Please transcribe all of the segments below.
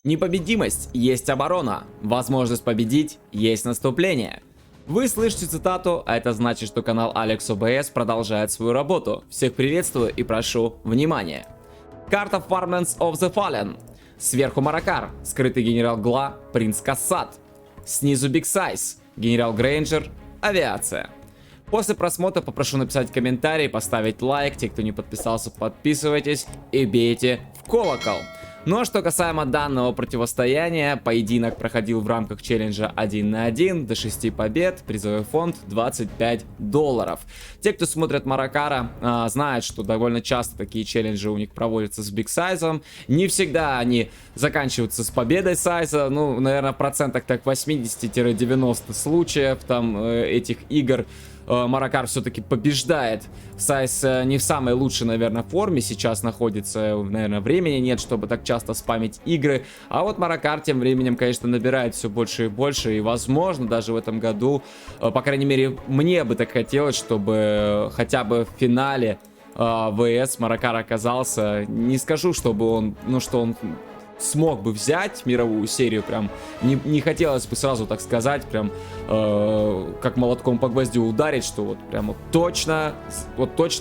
Непобедимость есть оборона, возможность победить есть наступление. Вы слышите цитату, а это значит, что канал Алекс ОБС продолжает свою работу. Всех приветствую и прошу внимания. Карта Farmlands of the Fallen. Сверху Маракар, скрытый генерал Гла, принц Кассат. Снизу Биг Сайз, генерал Грейнджер, авиация. После просмотра попрошу написать комментарий, поставить лайк. Те, кто не подписался, подписывайтесь и бейте в колокол. Ну а что касаемо данного противостояния, поединок проходил в рамках челленджа 1 на 1, до 6 побед, призовой фонд $25. Те, кто смотрит Маракара, знают, что довольно часто такие челленджи у них проводятся с Биг Сайзом. Не всегда они заканчиваются с победой Сайза, ну, наверное, в процентах так 80-90 случаев там этих игр. Маракар все-таки побеждает. Сайз не в самой лучшей, наверное, форме сейчас находится. Наверное, времени нет, чтобы так часто спамить игры. А вот Маракар тем временем, конечно, набирает все больше и больше. И, возможно, даже в этом году, по крайней мере, мне бы так хотелось, чтобы хотя бы в финале ВС Маракар оказался. Не скажу, чтобы он, что он смог бы взять мировую серию, прям не хотелось бы сразу так сказать, прям как молотком по гвоздю ударить, что вот прям точно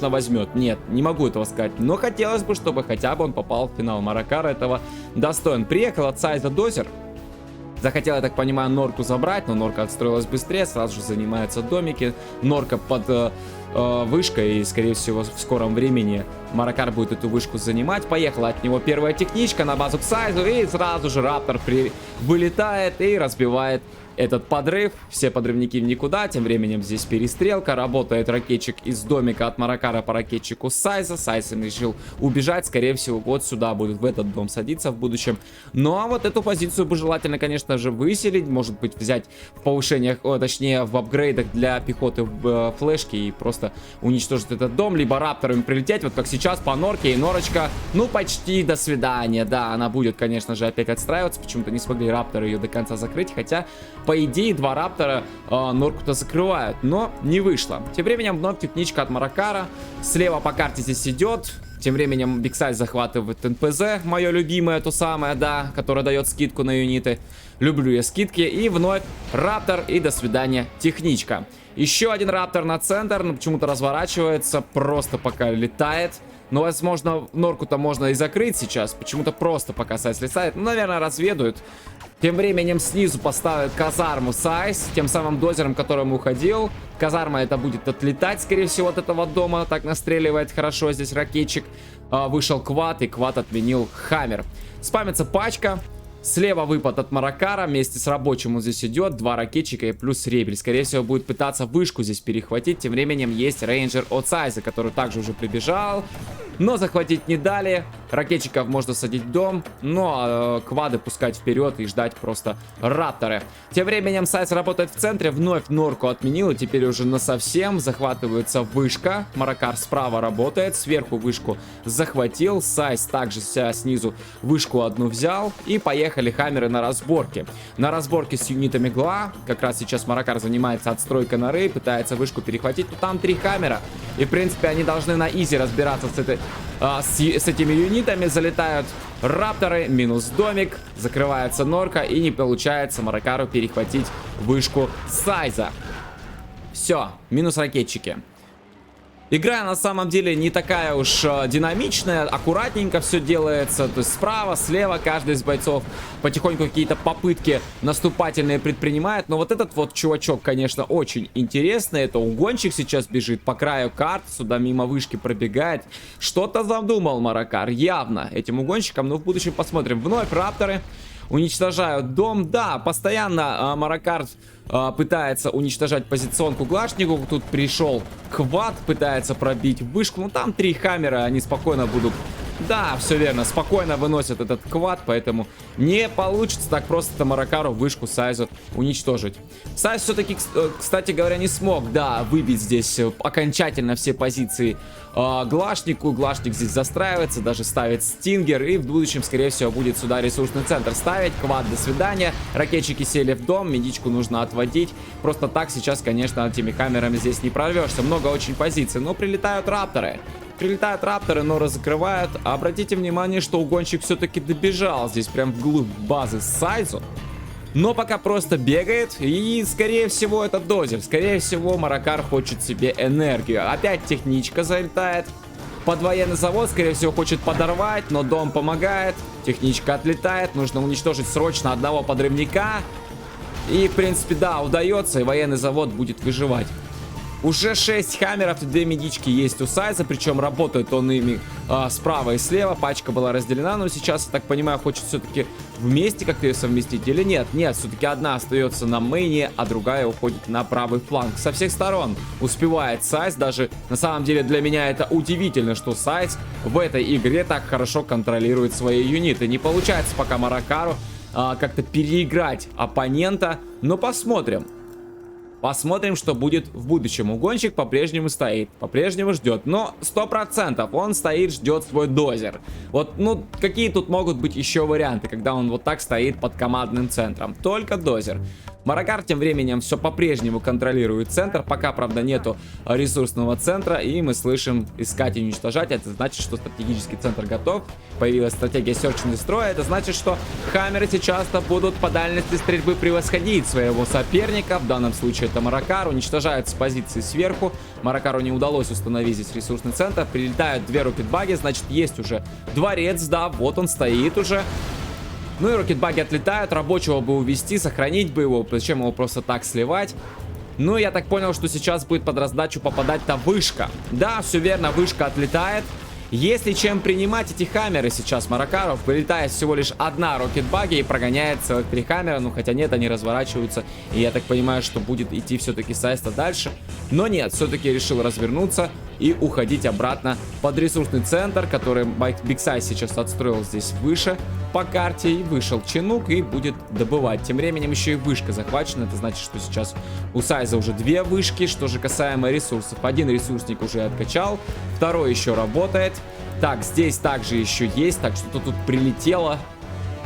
возьмет. Нет, не могу этого сказать, но хотелось бы, чтобы хотя бы он попал в финал. Маракара этого достоин. Приехал от Сайза дозер. Захотел, я так понимаю, норку забрать, но норка отстроилась быстрее, сразу же занимаются домики. Норка под вышкой, и, скорее всего, в скором времени Маракар будет эту вышку занимать. Поехала от него первая техничка на базу к Сайзу, и сразу же Раптор вылетает и разбивает этот подрыв. Все подрывники в никуда. Тем временем здесь перестрелка. Работает ракетчик из домика от Маракара по ракетчику Сайза. Сайз решил убежать. Скорее всего, вот сюда будет, в этот дом садиться в будущем. Ну а вот эту позицию бы желательно, конечно же, выселить. Может быть, взять в повышениях, точнее, в апгрейдах для пехоты в флешке и просто уничтожить этот дом. Либо рапторами прилететь, вот как сейчас по норке. И норочка, ну, почти до свидания. Да, она будет, конечно же, опять отстраиваться. Почему-то не смогли рапторы ее до конца закрыть. Хотя, по идее, два раптора норку-то закрывают, но не вышло. Тем временем вновь техничка от Маракара. Слева по карте здесь идет. Тем временем Биг Сайз захватывает НПЗ, мое любимое, то самое, да, которое дает скидку на юниты. Люблю я скидки. И вновь раптор, и до свидания техничка. Еще один раптор на центр, но почему-то разворачивается, просто пока летает. Но, возможно, норку-то можно и закрыть сейчас. Почему-то просто пока Сайз летает. Ну, наверное, разведают. Тем временем снизу поставят казарму Сайз, тем самым дозером, которым уходил. Казарма это будет отлетать, скорее всего, от этого дома. Так настреливает хорошо здесь ракетчик. Вышел квад, и квад отменил хаммер. Спамится пачка. Слева выпад от Маракара, вместе с рабочим он здесь идет, два ракетчика и плюс ребель. Скорее всего, будет пытаться вышку здесь перехватить. Тем временем есть рейнджер от Сайза, который также уже прибежал, но захватить не дали. Ракетчиков можно садить в дом, но квады пускать вперед и ждать просто рапторы. Тем временем Сайз работает в центре, вновь норку отменил, и теперь уже насовсем захватывается вышка. Маракар справа работает, сверху вышку захватил. Сайз также снизу вышку одну взял, и поехали хаммеры на разборке. На разборке с юнитами Гла. Как раз сейчас Маракар занимается отстройкой норы, пытается вышку перехватить. Но там 3 хаммера. И, в принципе, они должны на изи разбираться с этими юнитами. Залетают рапторы, минус домик. Закрывается норка, и не получается Маракару перехватить вышку Сайза. Все, минус ракетчики. Игра на самом деле не такая уж динамичная, аккуратненько все делается, то есть справа, слева каждый из бойцов потихоньку какие-то попытки наступательные предпринимает, но вот этот вот чувачок, конечно, очень интересный, это угонщик сейчас бежит по краю карт, сюда мимо вышки пробегает, что-то задумал Маракар, явно этим угонщиком, но в будущем посмотрим. Вновь рапторы уничтожают дом, да, постоянно Маракар пытается уничтожать позиционку глашнику. Тут пришел квад, пытается пробить вышку. Ну там 3 хаммера, они спокойно будут... Да, все верно, спокойно выносят этот квад, поэтому не получится так просто Маракару вышку Сайзу уничтожить. Сайз все-таки, кстати говоря, не смог, да, выбить здесь окончательно все позиции Глашнику. Глашник здесь застраивается, даже ставит стингер, и в будущем, скорее всего, будет сюда ресурсный центр ставить. Квад, до свидания. Ракетчики сели в дом, медичку нужно отводить. Просто так сейчас, конечно, этими камерами здесь не прорвешься. Много очень позиций, но прилетают рапторы. прилетают рапторы, но разкрывают. Обратите внимание, что угонщик все-таки добежал здесь прям вглубь базы Сайзу. Но пока просто бегает, и скорее всего это дозер. Скорее всего Маракар хочет себе энергию. Опять техничка залетает под военный завод, скорее всего хочет подорвать, но дом помогает. Техничка отлетает, нужно уничтожить срочно одного подрывника. И в принципе да, удается, и военный завод будет выживать. Уже 6 хаммеров и 2 медички есть у Сайза, причем работает он ими справа и слева. Пачка была разделена, но сейчас, я так понимаю, хочет все-таки вместе как-то ее совместить или нет? Нет, все-таки одна остается на мейне, а другая уходит на правый фланг. Со всех сторон успевает Сайз, даже на самом деле для меня это удивительно, что Сайз в этой игре так хорошо контролирует свои юниты. Не получается пока Маракару как-то переиграть оппонента, но посмотрим. Посмотрим, что будет в будущем. Угонщик по-прежнему стоит, по-прежнему ждет. Но 100% он стоит, ждет свой дозер. Вот, ну, какие тут могут быть еще варианты, когда он вот так стоит под командным центром? Только дозер. Маракар тем временем все по-прежнему контролирует центр. Пока, правда, нету ресурсного центра. И мы слышим искать и уничтожать. Это значит, что стратегический центр готов. Появилась стратегия Search and Destroy. Это значит, что хаммеры сейчас-то будут по дальности стрельбы превосходить своего соперника. В данном случае это Маракар. Уничтожают с позиции сверху. Маракару не удалось установить здесь ресурсный центр. Прилетают 2 рокетбаги. Значит, есть уже дворец. Да, вот он стоит уже. Ну и рокетбаги отлетают, рабочего бы увести, сохранить бы его, зачем его просто так сливать. Ну, я так понял, что сейчас будет под раздачу попадать-то вышка. Да, все верно, вышка отлетает. Если чем принимать эти хаммеры сейчас Маракаров, вылетает всего лишь одна рокетбаги и прогоняет целых 3 хаммера. Ну, хотя нет, они разворачиваются. И я так понимаю, что будет идти все-таки Сайста дальше. Но нет, все-таки решил развернуться и уходить обратно под ресурсный центр, который Бигсайз сейчас отстроил здесь выше по карте. И вышел Чинук и будет добывать. Тем временем еще и вышка захвачена. Это значит, что сейчас у Сайза уже 2 вышки. Что же касаемо ресурсов. Один ресурсник уже откачал, второй еще работает. Так, здесь также еще есть, так что тут прилетело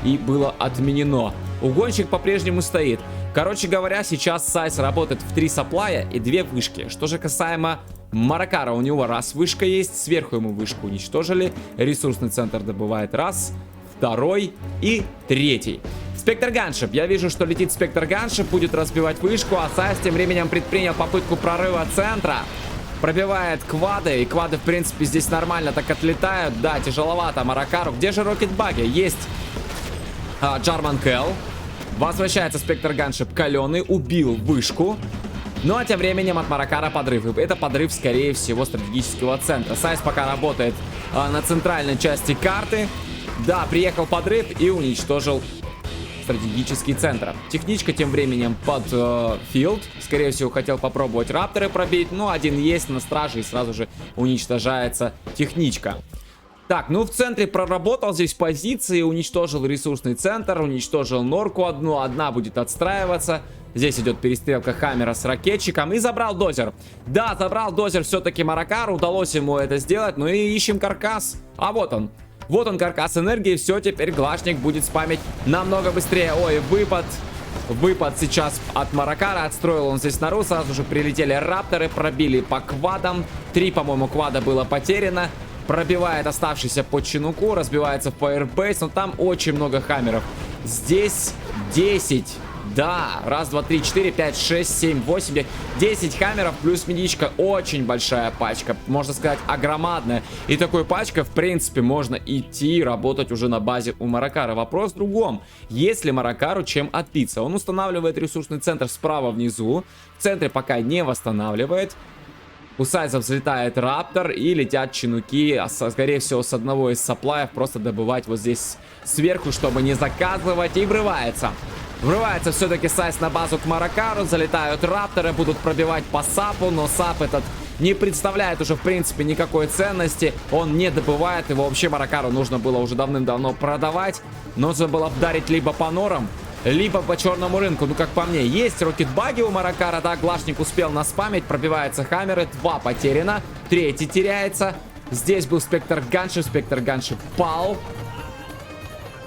и было отменено. Угонщик по-прежнему стоит. Короче говоря, сейчас Сайз работает в 3 саплая и 2 вышки. Что же касаемо Маракара, у него раз вышка есть, сверху ему вышку уничтожили. Ресурсный центр добывает раз, второй и 3. Спектр Ганшип. Я вижу, что летит Спектр Ганшип, будет разбивать вышку, а Сайз тем временем предпринял попытку прорыва центра. Пробивает квады, и квады, в принципе, здесь нормально так отлетают. Да, тяжеловато Маракару. Где же рокетбаги? Есть Джарман Келл. Возвращается Спектр Ганшип каленый, убил вышку. Ну, а тем временем от Маракара подрыв. Это подрыв, скорее всего, стратегического центра. Сайз пока работает на центральной части карты. Да, приехал подрыв и уничтожил стратегический центр. Техничка тем временем под филд. Скорее всего, хотел попробовать рапторы пробить. Но один есть на страже и сразу же уничтожается техничка. Так, ну в центре проработал здесь позиции, уничтожил ресурсный центр, уничтожил норку одну. Одна будет отстраиваться. Здесь идет перестрелка хаммера с ракетчиком. И забрал дозер. Да, забрал дозер все-таки Маракар. Удалось ему это сделать. Ну и ищем каркас. А вот он. Вот он, каркас энергии. Все, теперь глашник будет спамить намного быстрее. Ой, выпад. Выпад сейчас от Маракара. Отстроил он здесь нору. Сразу же прилетели рапторы. Пробили по квадам. 3, по-моему, квада было потеряно. Пробивает оставшийся по Чинуку. Разбивается в Firebase. Но там очень много хаммеров. Здесь 10. Да, раз, два, три, 4, 5, 6, 7, 8, 10 хаммеров плюс медичка. Очень большая пачка, можно сказать, огромадная. И такой пачкой, в принципе, можно идти работать уже на базе у Маракара. Вопрос в другом. Есть ли Маракару чем отбиться? Он устанавливает ресурсный центр справа внизу. В центре пока не восстанавливает. У Сайза взлетает раптор и летят чинуки, скорее всего, с одного из саплаев просто добывать вот здесь сверху, чтобы не заказывать. И врывается. Врывается все-таки Сайз на базу к Маракару. Залетают рапторы, будут пробивать по сапу, но сап этот не представляет уже, в принципе, никакой ценности. Он не добывает его. Вообще Маракару нужно было уже давным-давно продавать. Нужно было вдарить либо по норам, либо по черному рынку. Ну, как по мне, есть рокетбаги у Маракара. Да, глашник успел наспамить. Пробиваются хаммеры. 2 потеряно. 3 теряется. Здесь был Спектр Ганшип. Спектр Ганшип пал.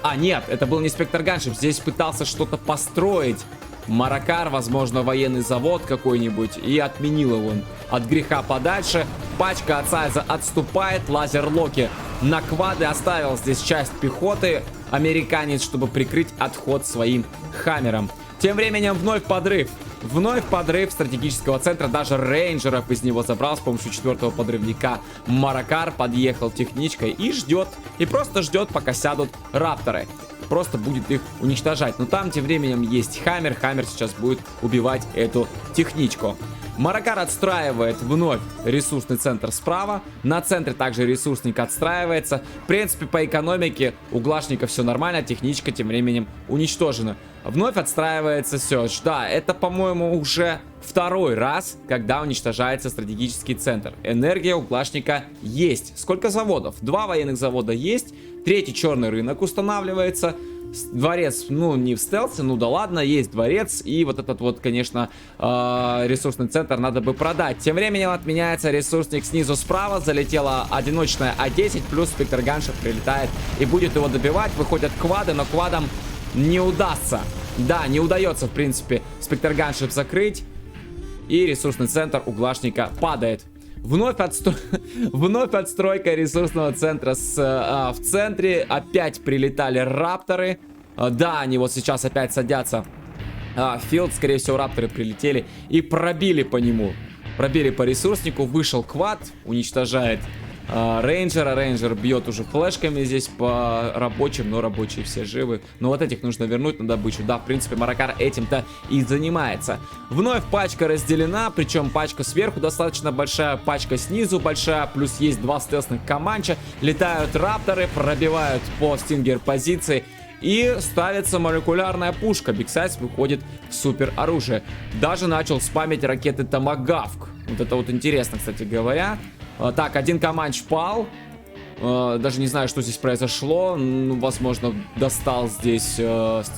А, нет, это был не Спектр Ганшип. Здесь пытался что-то построить Маракар, возможно, военный завод какой-нибудь. И отменил его. от греха подальше. Пачка от Сайза отступает. Лазер-локи на квады. Оставил здесь часть пехоты американец, чтобы прикрыть отход своим хаммером. Тем временем вновь подрыв. Вновь подрыв стратегического центра. Даже рейнджеров из него забрал с помощью 4-го подрывника. Маракар подъехал техничкой и ждет. И просто ждет, пока сядут рапторы. Просто будет их уничтожать. Но там тем временем есть хаммер. Хаммер сейчас будет убивать эту техничку. Маракар отстраивает вновь ресурсный центр справа. На центре также ресурсник отстраивается. В принципе, по экономике у Глашника все нормально. Техничка тем временем уничтожена. Вновь отстраивается Сёрч. Да, это, по-моему, уже второй раз, когда уничтожается стратегический центр. Энергия у Глашника есть. Сколько заводов? 2 военных завода есть. 3-й черный рынок устанавливается. Дворец, ну, не в стелсе, ну да ладно, есть дворец. И вот этот вот, конечно, ресурсный центр надо бы продать. Тем временем отменяется ресурсник снизу справа. Залетела одиночная А10, плюс Спектр Ганшев прилетает и будет его добивать. Выходят квады, но квадам не удастся. Да, не удается, в принципе, Спектр Ганшев закрыть. И ресурсный центр у Глашника падает. Вновь отстройка ресурсного центра в центре. Опять прилетали рапторы. Да, они вот сейчас опять садятся. Филд, скорее всего, рапторы прилетели и пробили по нему. Пробили по ресурснику. Вышел квад, уничтожает рейнджера. Рейнджер бьет уже флешками здесь по рабочим, но рабочие все живы. Но вот этих нужно вернуть на добычу. Да, в принципе, Маракар этим-то и занимается. Вновь пачка разделена, причем пачка сверху достаточно большая, пачка снизу большая, плюс есть 2 стелсных команча. Летают рапторы, пробивают по стингер позиции. И ставится молекулярная пушка. Биг Сайз выходит в супер оружие. Даже начал спамить ракеты Томагавк. Вот это вот интересно, кстати говоря. Так, один команч пал. Даже не знаю, что здесь произошло. Ну, возможно, достал здесь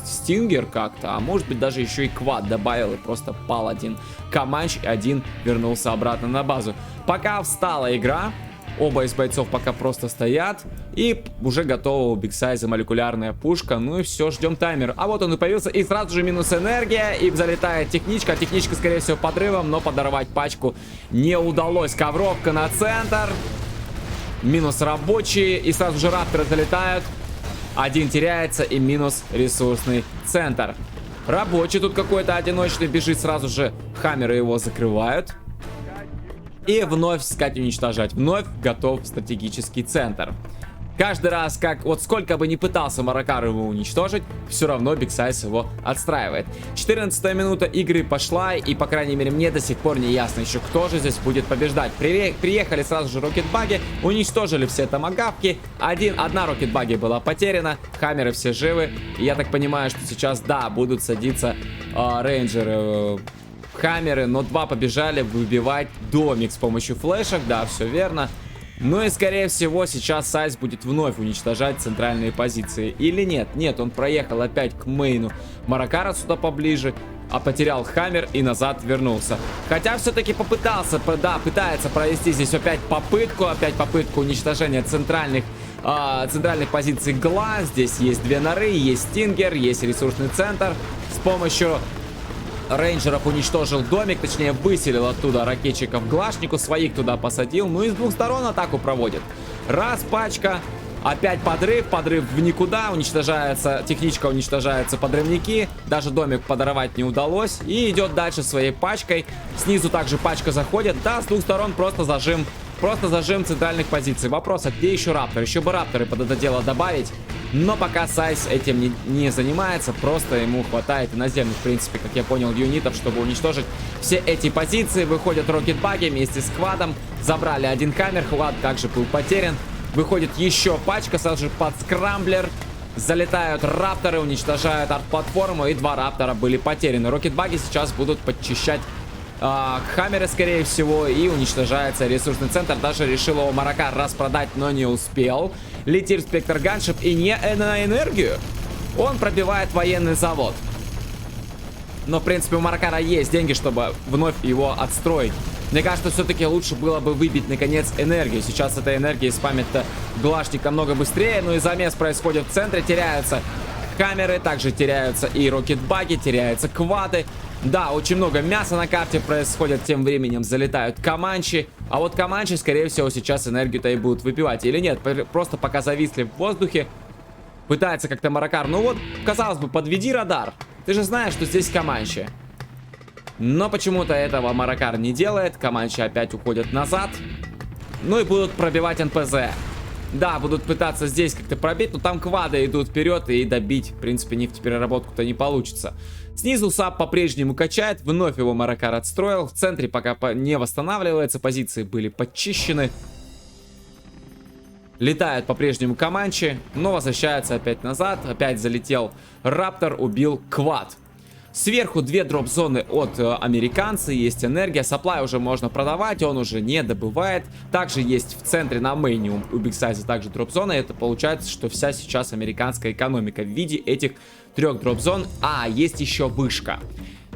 стингер как-то. А может быть, даже еще и квад добавил. И просто пал один команч. И один вернулся обратно на базу. Пока встала игра. Оба из бойцов пока просто стоят. И уже готова у Биг Сайза молекулярная пушка. Ну и все, ждем таймер. А вот он и появился. И сразу же минус энергия. И залетает техничка. Техничка, скорее всего, подрывом. Но подорвать пачку не удалось. Ковровка на центр. Минус рабочие. И сразу же рапторы залетают. Один теряется. И минус ресурсный центр. Рабочий тут какой-то одиночный бежит. Сразу же хаммеры его закрывают. И вновь искать уничтожать. Вновь готов стратегический центр. Каждый раз, как вот сколько бы ни пытался Маракар его уничтожить, все равно Биг Сайз его отстраивает. 14-я минута игры пошла, и, по крайней мере, мне до сих пор не ясно еще, кто же здесь будет побеждать. Приехали сразу же рокетбаги, уничтожили все томагавки. Одна рокетбаги была потеряна, хаммеры все живы. И я так понимаю, что сейчас, да, будут садиться рейнджеры, хаммеры, но 2 побежали выбивать домик с помощью флешек. Да, все верно. Ну и скорее всего сейчас Сайз будет вновь уничтожать центральные позиции. Или нет? Нет, он проехал опять к мейну Маракара сюда поближе, а потерял хаммер и назад вернулся. Хотя все-таки попытался, да, пытается провести здесь опять попытку уничтожения центральных позиций Гла. Здесь есть 2 норы, есть стингер, есть ресурсный центр. С помощью рейнджеров уничтожил домик, точнее выселил оттуда ракетчиков Глашнику, своих туда посадил, ну и с 2 сторон атаку проводит. Раз пачка, опять подрыв в никуда, уничтожается техничка, уничтожаются подрывники, даже домик подорвать не удалось, и идет дальше своей пачкой. Снизу также пачка заходит, да, с 2 сторон просто зажим центральных позиций. Вопрос, а где еще рапторы? Еще бы рапторы под это дело добавить. Но пока Сайз этим не занимается, просто ему хватает иноземных, в принципе, как я понял, юнитов, чтобы уничтожить все эти позиции. Выходят рокетбаги вместе с квадом, забрали один хаммер, квад также был потерян. Выходит еще пачка, сразу же под скрамблер. Залетают рапторы, уничтожают арт-платформу, и 2 раптора были потеряны. Рокетбаги сейчас будут подчищать хаммеры, скорее всего, и уничтожается ресурсный центр. Даже решил его Маракар распродать, но не успел. Летит Спектр Ганшип, и не на энергию. Он пробивает военный завод. Но, в принципе, у Маракара есть деньги, чтобы вновь его отстроить. Мне кажется, все-таки лучше было бы выбить, наконец, энергию. Сейчас эта энергия спамит-то Глашник намного быстрее. Ну и замес происходит в центре. Теряются камеры, также теряются и рокетбаги, теряются квады. Да, очень много мяса на карте происходит, тем временем залетают Команчи. А вот Команчи, скорее всего, сейчас энергию-то и будут выпивать. Или нет, просто пока зависли в воздухе. Пытается как-то Маракар. Ну вот, казалось бы, подведи радар. Ты же знаешь, что здесь Команчи. Но почему-то этого Маракар не делает. Команчи опять уходят назад. Ну и будут пробивать НПЗ. Да, будут пытаться здесь как-то пробить, но там квады идут вперед и добить. В принципе, нефтепереработку-то не получится. Снизу САП по-прежнему качает. Вновь его Маракар отстроил. В центре пока не восстанавливается. Позиции были подчищены. Летают по-прежнему Команчи, но возвращается опять назад. Опять залетел Раптор, убил квад. Сверху 2 дроп-зоны от американца, есть энергия, сапплай уже можно продавать, он уже не добывает. Также есть в центре на мейне у Бигсайза также дроп-зона, это получается, что вся сейчас американская экономика в виде этих 3 дроп-зон. А, есть еще вышка.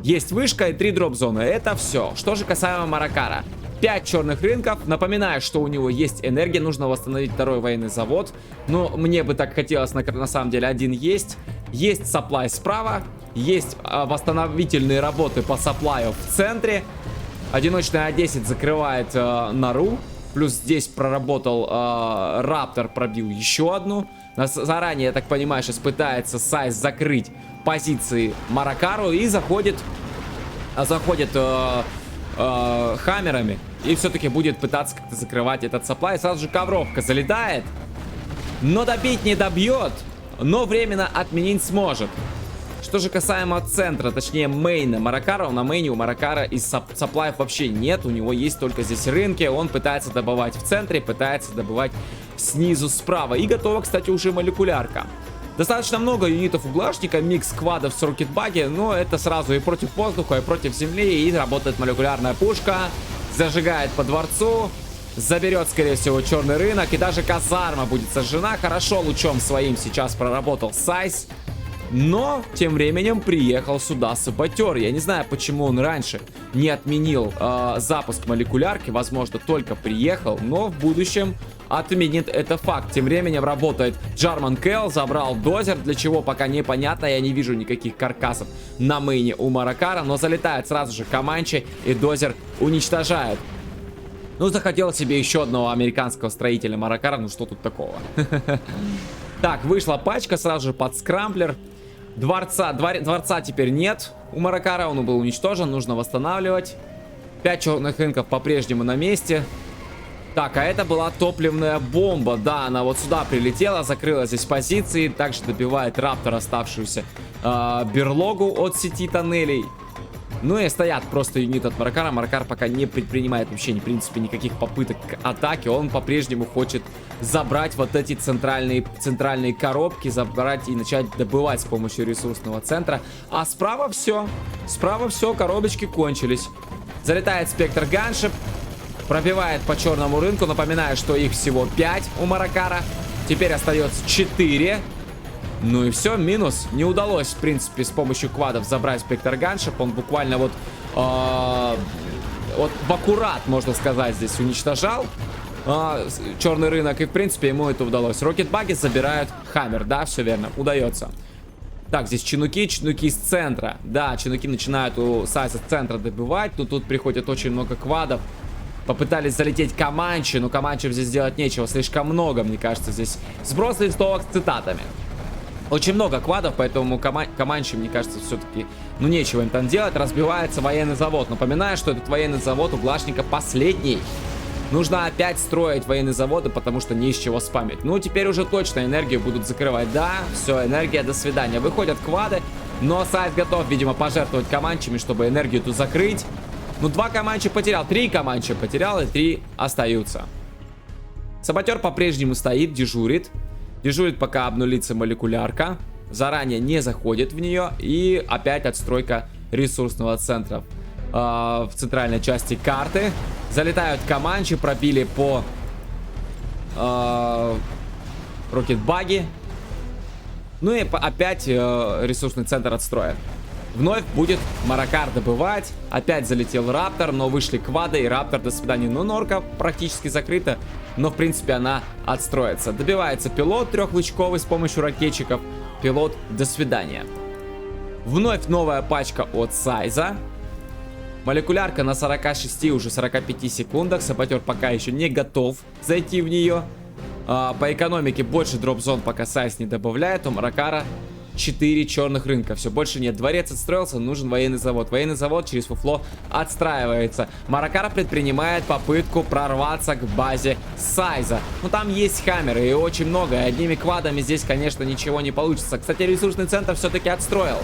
Есть вышка и 3 дроп-зоны, это все. Что же касаемо Маракара. 5 черных рынков. Напоминаю, что у него есть энергия. Нужно восстановить 2-й военный завод. Но мне бы так хотелось, на самом деле, один есть. Есть сапплай справа. Есть восстановительные работы по сапплаю в центре. Одиночный А10 закрывает нору. Плюс здесь проработал Раптор, пробил еще одну. Заранее, я так понимаю, сейчас пытается Сайз закрыть позиции Маракару. И заходит хаммерами. И все-таки будет пытаться как-то закрывать этот сапплай. Сразу же ковровка залетает. Но добить не добьет. Но временно отменить сможет. Что же касаемо центра, точнее мейна Маракара, на мейне у Маракара из сапплаев вообще нет. У него есть только здесь рынки. Он пытается добывать в центре, пытается добывать снизу справа. И готова, кстати, уже молекулярка. Достаточно много юнитов углашника, микс квадов с рокетбаги, но это сразу и против воздуха, и против земли. И работает молекулярная пушка, зажигает по дворцу, заберет, скорее всего, черный рынок. И даже казарма будет сожжена. Хорошо лучом своим сейчас проработал Сайз. Но, тем временем, приехал сюда саботер. Я не знаю, почему он раньше не отменил запуск молекулярки. Возможно, только приехал, но в будущем отменит это факт. Тем временем работает Джарман Кэл, забрал дозер, для чего пока непонятно. Я не вижу никаких каркасов на мейне у Маракара, но залетает сразу же Команчи, и дозер уничтожает. Ну, захотел себе еще одного американского строителя Маракара, ну что тут такого? Так, вышла пачка сразу же под скрамблер. Дворца теперь нет у Маракара, он был уничтожен, нужно восстанавливать. 5 черных рынков по-прежнему на месте. Так, а это была топливная бомба. Да, она вот сюда прилетела, закрыла здесь позиции. Также добивает Раптор оставшуюся берлогу от сети тоннелей. Ну и стоят просто юнит от Маракара. Маракар пока не предпринимает вообще, в принципе, никаких попыток к атаке. Он по-прежнему хочет забрать вот эти центральные коробки, забрать и начать добывать с помощью ресурсного центра. А справа все. Справа все, коробочки кончились. Залетает Спектр Ганшип, пробивает по черному рынку. Напоминаю, что их всего 5 у Маракара. Теперь остается 4. Ну и все, минус. Не удалось, в принципе, с помощью квадов забрать Спектр Ганшип. Он буквально вот в аккурат, можно сказать, здесь уничтожал черный рынок. И, в принципе, ему это удалось. Рокетбаги забирают Хаммер. Да, все верно, удается. Так, здесь чинуки с центра. Да, чинуки начинают у Сайза с центра добивать. Но тут приходит очень много квадов. Попытались залететь Команчи, но Команчи здесь делать нечего. Слишком много, мне кажется, здесь. Сброс листовок с цитатами. Очень много квадов, поэтому Команчи, мне кажется, все-таки, ну, нечего им там делать. Разбивается военный завод. Напоминаю, что этот военный завод у Глашника последний. Нужно опять строить военные заводы, потому что не из чего спамить. Ну, теперь уже точно энергию будут закрывать. Да, все, энергия, до свидания. Выходят квады, но Сайз готов, видимо, пожертвовать Команчами, чтобы энергию тут закрыть. Ну, 2 Команчи потерял, 3 Команчи потерял, и 3 остаются. Саботер по-прежнему стоит, дежурит. Дежурит, пока обнулится молекулярка. Заранее не заходит в нее. И опять отстройка ресурсного центра в центральной части карты. Залетают Команчи, пробили по рокетбаги. Ну и опять ресурсный центр отстроен. Вновь будет Маракар добывать. Опять залетел Раптор, но вышли квады, и Раптор, до свидания. Ну, норка практически закрыта, но, в принципе, она отстроится. Добивается пилот трехлучковый с помощью ракетчиков. Пилот, до свидания. Вновь новая пачка от Сайза. Молекулярка на 46, уже 45 секундах. Саботер пока еще не готов зайти в нее. По экономике больше дроп-зон пока Сайз не добавляет. У Маракара 4 черных рынка. Все, больше нет. Дворец отстроился, нужен военный завод. Военный завод через фуфло отстраивается. Маракара предпринимает попытку прорваться к базе Сайза. Ну, там есть хаммеры и очень много. И одними квадами здесь, конечно, ничего не получится. Кстати, ресурсный центр все-таки отстроил.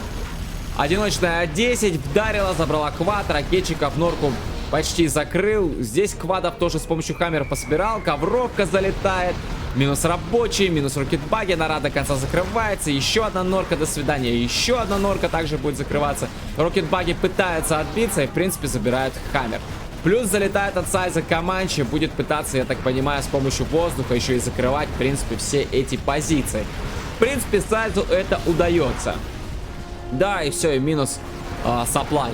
Одиночная 10 вдарила, забрала квад. Ракетчиков норку почти закрыл. Здесь квадов тоже с помощью хаммера пособирал. Ковровка залетает. Минус рабочий, минус рокетбаги. Нора до конца закрывается. Еще одна норка, до свидания. Еще одна норка также будет закрываться. Рокетбаги пытаются отбиться и, в принципе, забирают хаммер. Плюс залетает от Сайза Команчи. Будет пытаться, я так понимаю, с помощью воздуха еще и закрывать, в принципе, все эти позиции. В принципе, Сайзу это удается. Да, и все, и минус саплай.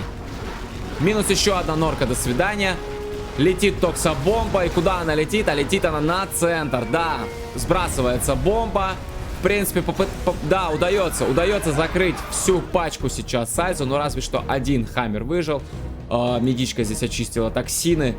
Минус еще одна норка, до свидания. Летит токсобомба. И куда она летит? А летит она на центр. Да, сбрасывается бомба. В принципе, да, удается закрыть всю пачку сейчас Сайзу. Но разве что один хаммер выжил. Медичка здесь очистила токсины.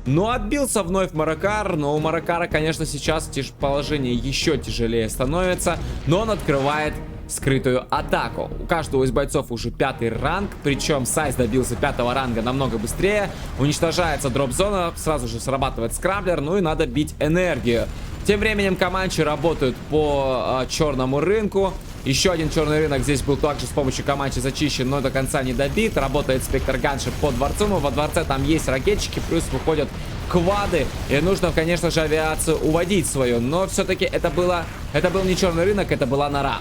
Но отбился вновь Маракар. Но у Маракара, конечно, сейчас положение еще тяжелее становится. Но он открывает скрытую атаку. У каждого из бойцов уже 5-й ранг, причем Сайз добился 5-го ранга намного быстрее. Уничтожается дроп-зона, сразу же срабатывает скрамблер, ну и надо бить энергию. Тем временем Команчи работают по черному рынку. Еще один черный рынок здесь был также с помощью Команчи зачищен, но до конца не добит. Работает Спектр Ганшип под дворцом, и во дворце там есть ракетчики, плюс выходят квады. И нужно, конечно же, авиацию уводить свою. Но все-таки это был не черный рынок, это была нора.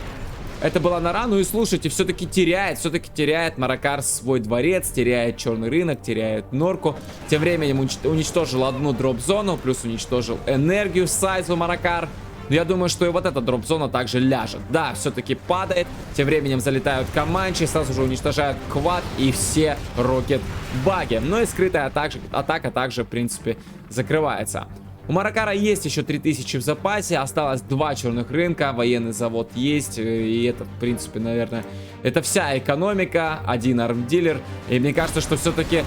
Это была нора, ну и слушайте, все-таки теряет Маракар свой дворец, теряет черный рынок, теряет норку. Тем временем уничтожил одну дроп-зону, плюс уничтожил энергию Сайзу Маракар. Но я думаю, что и вот эта дроп-зона также ляжет. Да, все-таки падает. Тем временем залетают Команчи, сразу же уничтожают квад и все рокет-баги. Ну и скрытая атака также, в принципе, закрывается. У Маракара есть еще 3000 в запасе, осталось 2 черных рынка, военный завод есть, и это, в принципе, наверное, это вся экономика, один армдилер, и мне кажется, что все-таки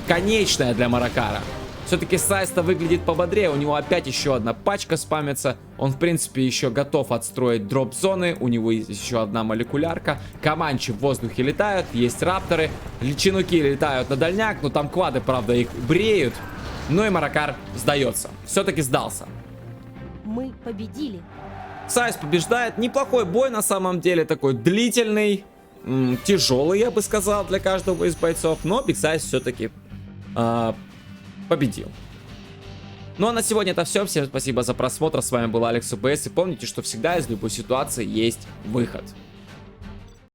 конечная для Маракара. Все-таки Сайз-то выглядит пободрее, у него опять еще одна пачка спамится, он, в принципе, еще готов отстроить дроп-зоны, у него есть еще одна молекулярка, Команчи в воздухе летают, есть рапторы, чинуки летают на дальняк, но там квады, правда, их бреют. Ну и Маракар сдается. Все-таки сдался. Мы победили. Сайз побеждает. Неплохой бой на самом деле. Такой длительный. Тяжелый, я бы сказал, для каждого из бойцов. Но Big Size все-таки победил. Ну а на сегодня это все. Всем спасибо за просмотр. С вами был Алекс ОБС. И помните, что всегда из любой ситуации есть выход.